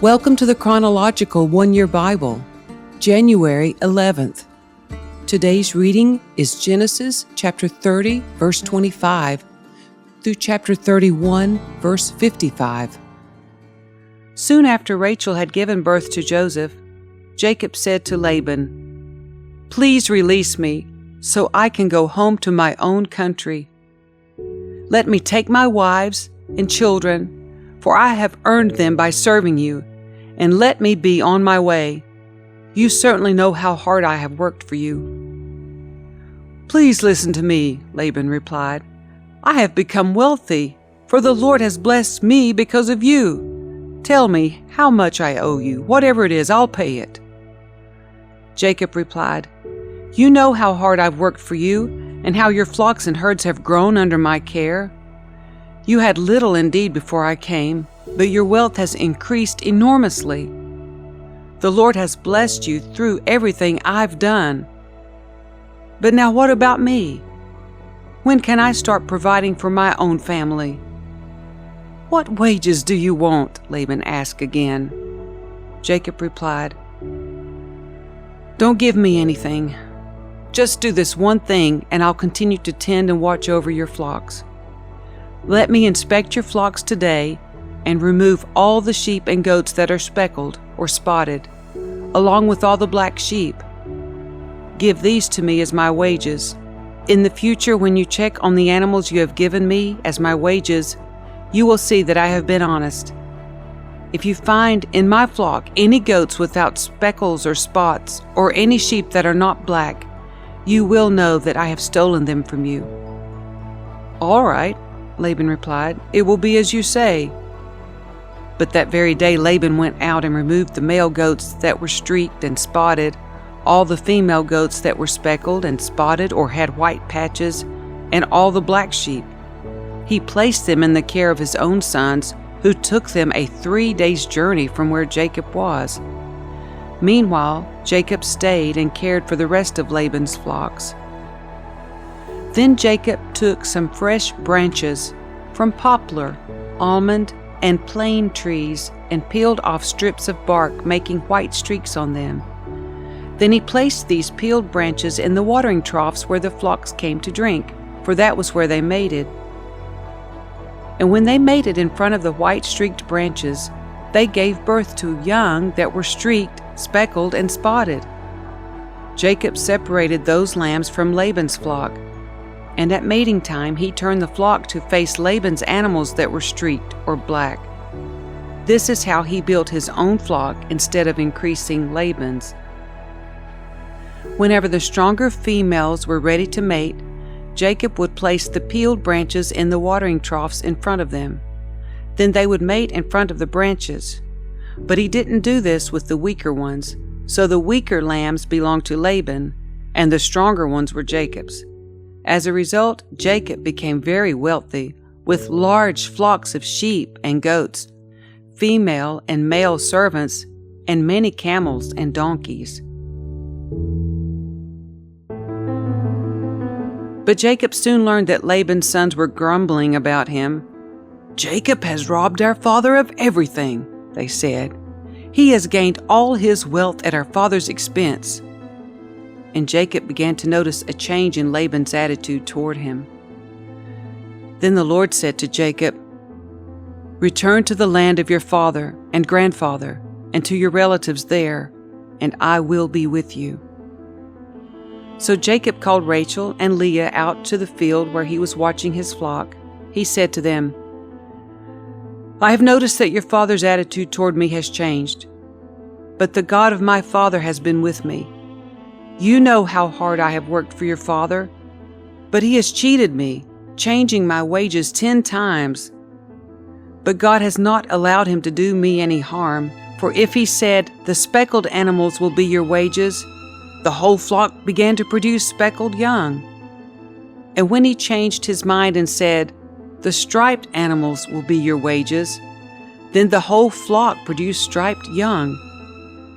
Welcome to the Chronological One-Year Bible, January 11th. Today's reading is Genesis chapter 30, verse 25, through chapter 31, verse 55. Soon after Rachel had given birth to Joseph, Jacob said to Laban, "Please release me, so I can go home to my own country. Let me take my wives and children, for I have earned them by serving you, and let me be on my way. You certainly know how hard I have worked for you." "Please listen to me," Laban replied. "I have become wealthy, for the Lord has blessed me because of you. Tell me how much I owe you. Whatever it is, I'll pay it." Jacob replied, "You know how hard I've worked for you, and how your flocks and herds have grown under my care. You had little indeed before I came, but your wealth has increased enormously. The Lord has blessed you through everything I've done. But now what about me? When can I start providing for my own family?" "What wages do you want?" Laban asked again. Jacob replied, "Don't give me anything. Just do this one thing, and I'll continue to tend and watch over your flocks. Let me inspect your flocks today and remove all the sheep and goats that are speckled or spotted, along with all the black sheep. Give these to me as my wages. In the future, when you check on the animals you have given me as my wages, you will see that I have been honest. If you find in my flock any goats without speckles or spots, or any sheep that are not black, you will know that I have stolen them from you." "All right," Laban replied, "it will be as you say." But that very day Laban went out and removed the male goats that were streaked and spotted, all the female goats that were speckled and spotted or had white patches, and all the black sheep. He placed them in the care of his own sons, who took them a 3 days' journey from where Jacob was. Meanwhile, Jacob stayed and cared for the rest of Laban's flocks. Then Jacob took some fresh branches from poplar, almond, and plane trees and peeled off strips of bark, making white streaks on them. Then he placed these peeled branches in the watering troughs where the flocks came to drink, for that was where they mated. And when they mated in front of the white streaked branches, they gave birth to young that were streaked, speckled, and spotted. Jacob separated those lambs from Laban's flock, and at mating time he turned the flock to face Laban's animals that were streaked or black. This is how he built his own flock instead of increasing Laban's. Whenever the stronger females were ready to mate, Jacob would place the peeled branches in the watering troughs in front of them. Then they would mate in front of the branches. But he didn't do this with the weaker ones, so the weaker lambs belonged to Laban, and the stronger ones were Jacob's. As a result, Jacob became very wealthy, with large flocks of sheep and goats, female and male servants, and many camels and donkeys. But Jacob soon learned that Laban's sons were grumbling about him. "Jacob has robbed our father of everything," they said. "He has gained all his wealth at our father's expense." And Jacob began to notice a change in Laban's attitude toward him. Then the Lord said to Jacob, "Return to the land of your father and grandfather, and to your relatives there, and I will be with you." So Jacob called Rachel and Leah out to the field where he was watching his flock. He said to them, "I have noticed that your father's attitude toward me has changed, but the God of my father has been with me. You know how hard I have worked for your father, but he has cheated me, changing my wages 10 times. But God has not allowed him to do me any harm, for if he said, 'The speckled animals will be your wages,' the whole flock began to produce speckled young. And when he changed his mind and said, 'The striped animals will be your wages,' then the whole flock produced striped young.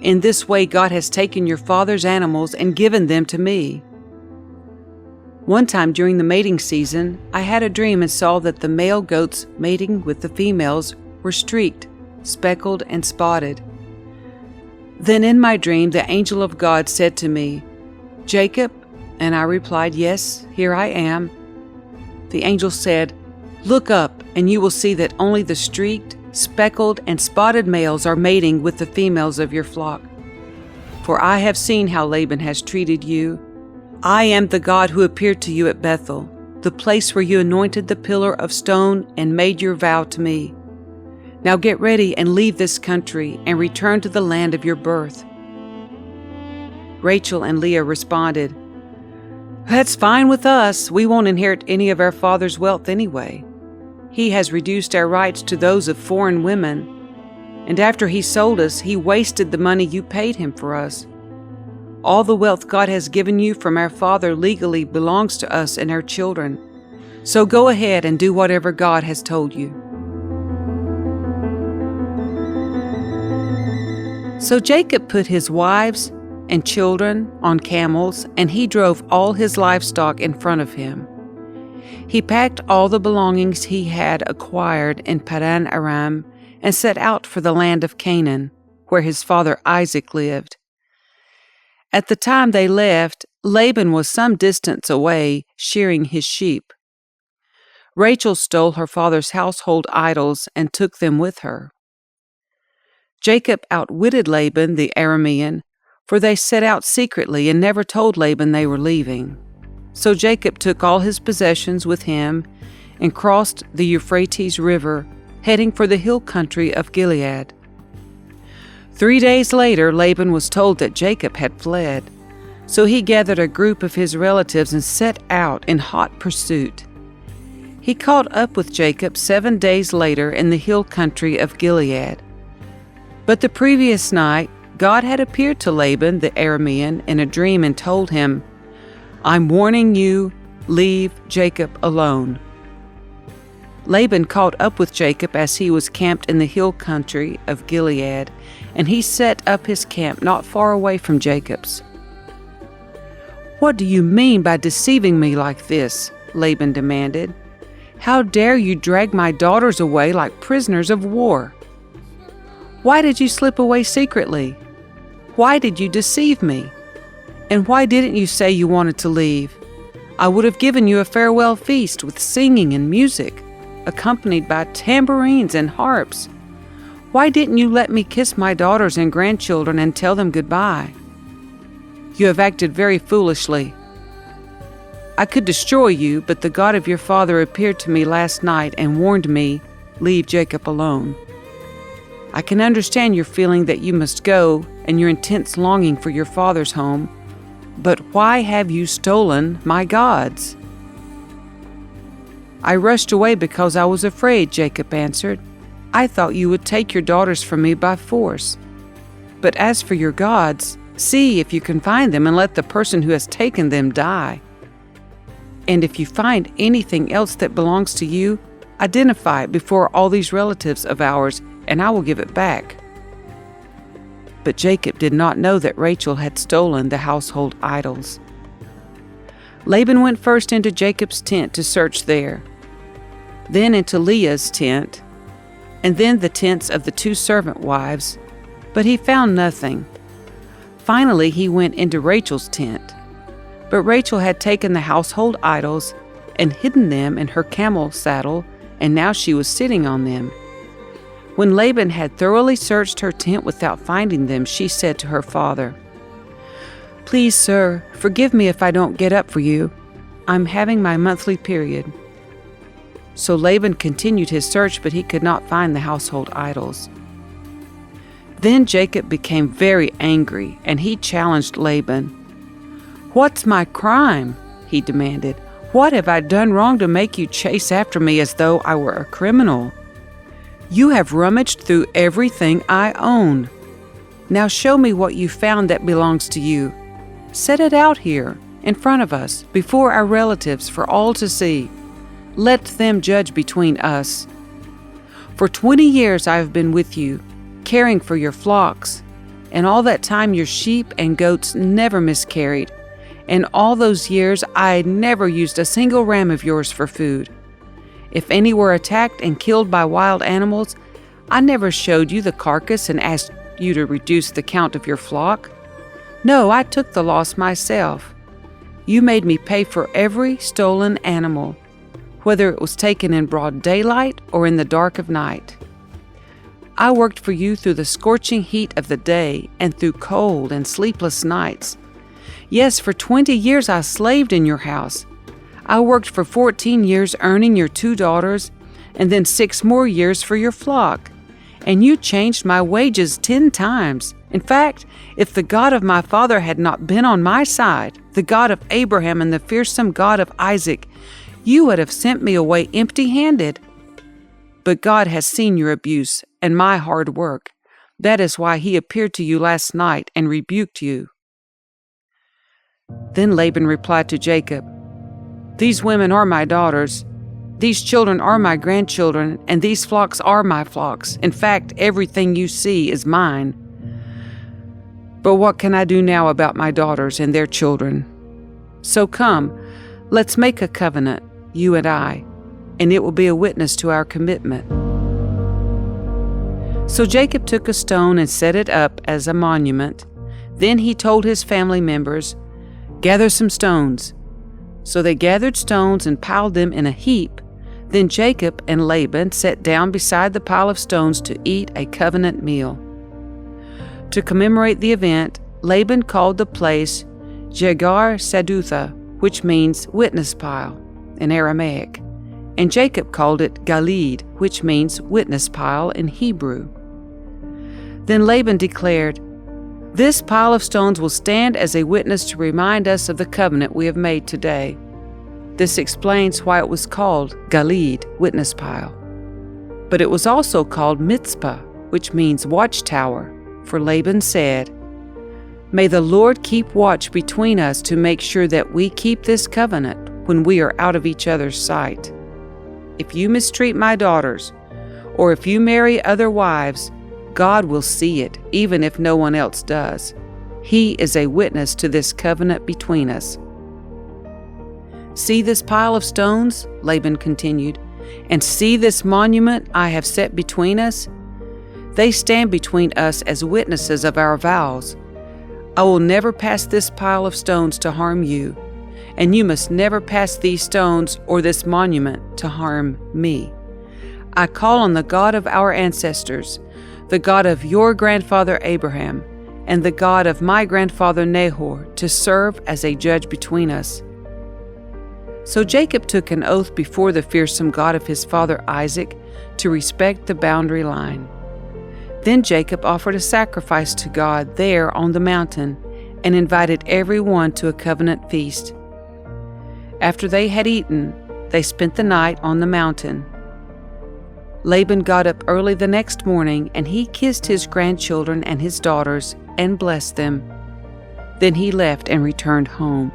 In this way God has taken your father's animals and given them to me." One time during the mating season, I had a dream and saw that the male goats mating with the females were streaked, speckled and spotted. Then in my dream the angel of God said to me, Jacob? And I replied, Yes, here I am. The angel said, Look up, and you will see that only the streaked, speckled, and spotted males are mating with the females of your flock. For I have seen how Laban has treated you. I am the God who appeared to you at Bethel, the place where you anointed the pillar of stone and made your vow to me. Now get ready and leave this country and return to the land of your birth. Rachel and Leah responded, That's fine with us. We won't inherit any of our father's wealth anyway. He has reduced our rights to those of foreign women, and after he sold us, he wasted the money you paid him for us. All the wealth God has given you from our father legally belongs to us and our children. So go ahead and do whatever God has told you. So Jacob put his wives and children on camels, and he drove all his livestock in front of him. He packed all the belongings he had acquired in Padan Aram and set out for the land of Canaan, where his father Isaac lived. At the time they left, Laban was some distance away, shearing his sheep. Rachel stole her father's household idols and took them with her. Jacob outwitted Laban the Aramean, for they set out secretly and never told Laban they were leaving. So Jacob took all his possessions with him and crossed the Euphrates River, heading for the hill country of Gilead. 3 days later, Laban was told that Jacob had fled, so he gathered a group of his relatives and set out in hot pursuit. He caught up with Jacob 7 days later in the hill country of Gilead. But the previous night, God had appeared to Laban the Aramean in a dream and told him, I'm warning you, leave Jacob alone. Laban caught up with Jacob as he was camped in the hill country of Gilead, and he set up his camp not far away from Jacob's. What do you mean by deceiving me like this? Laban demanded. How dare you drag my daughters away like prisoners of war? Why did you slip away secretly? Why did you deceive me? And why didn't you say you wanted to leave? I would have given you a farewell feast with singing and music, accompanied by tambourines and harps. Why didn't you let me kiss my daughters and grandchildren and tell them goodbye? You have acted very foolishly. I could destroy you, but the God of your father appeared to me last night and warned me, leave Jacob alone. I can understand your feeling that you must go and your intense longing for your father's home, but why have you stolen my gods? I rushed away because I was afraid, Jacob answered. I thought you would take your daughters from me by force. But as for your gods, see if you can find them and let the person who has taken them die. And if you find anything else that belongs to you, identify it before all these relatives of ours, and I will give it back. But Jacob did not know that Rachel had stolen the household idols. Laban went first into Jacob's tent to search there, then into Leah's tent, and then the tents of the 2 servant wives, but he found nothing. Finally, he went into Rachel's tent, but Rachel had taken the household idols and hidden them in her camel saddle, and now she was sitting on them. When Laban had thoroughly searched her tent without finding them, she said to her father, Please, sir, forgive me if I don't get up for you. I'm having my monthly period. So Laban continued his search, but he could not find the household idols. Then Jacob became very angry, and he challenged Laban. What's my crime? He demanded. What have I done wrong to make you chase after me as though I were a criminal? You have rummaged through everything I own. Now show me what you found that belongs to you. Set it out here, in front of us, before our relatives, for all to see. Let them judge between us. For 20 years I have been with you, caring for your flocks, and all that time your sheep and goats never miscarried. In all those years I never used a single ram of yours for food. If any were attacked and killed by wild animals, I never showed you the carcass and asked you to reduce the count of your flock. No, I took the loss myself. You made me pay for every stolen animal, whether it was taken in broad daylight or in the dark of night. I worked for you through the scorching heat of the day and through cold and sleepless nights. Yes, for 20 years I slaved in your house. I worked for 14 years earning your 2 daughters, and then 6 more years for your flock. And you changed my wages 10 times. In fact, if the God of my father had not been on my side, the God of Abraham and the fearsome God of Isaac, you would have sent me away empty-handed. But God has seen your abuse and my hard work. That is why he appeared to you last night and rebuked you." Then Laban replied to Jacob, "These women are my daughters. These children are my grandchildren, and these flocks are my flocks. In fact, everything you see is mine. But what can I do now about my daughters and their children? So come, let's make a covenant, you and I, and it will be a witness to our commitment." So Jacob took a stone and set it up as a monument. Then he told his family members, "Gather some stones." So they gathered stones and piled them in a heap. Then Jacob and Laban sat down beside the pile of stones to eat a covenant meal. To commemorate the event, Laban called the place Jegar Sadutha, which means witness pile in Aramaic, and Jacob called it Galid, which means witness pile in Hebrew. Then Laban declared, "This pile of stones will stand as a witness to remind us of the covenant we have made today." This explains why it was called Galid, witness pile. But it was also called Mitzpah, which means watchtower, for Laban said, "May the Lord keep watch between us to make sure that we keep this covenant when we are out of each other's sight. If you mistreat my daughters, or if you marry other wives, God will see it, even if no one else does. He is a witness to this covenant between us." "See this pile of stones," Laban continued, "and see this monument I have set between us? They stand between us as witnesses of our vows. I will never pass this pile of stones to harm you, and you must never pass these stones or this monument to harm me. I call on the God of our ancestors, the God of your grandfather Abraham, and the God of my grandfather Nahor, to serve as a judge between us." So Jacob took an oath before the fearsome God of his father Isaac to respect the boundary line. Then Jacob offered a sacrifice to God there on the mountain and invited everyone to a covenant feast. After they had eaten, they spent the night on the mountain. Laban got up early the next morning, and he kissed his grandchildren and his daughters and blessed them. Then he left and returned home.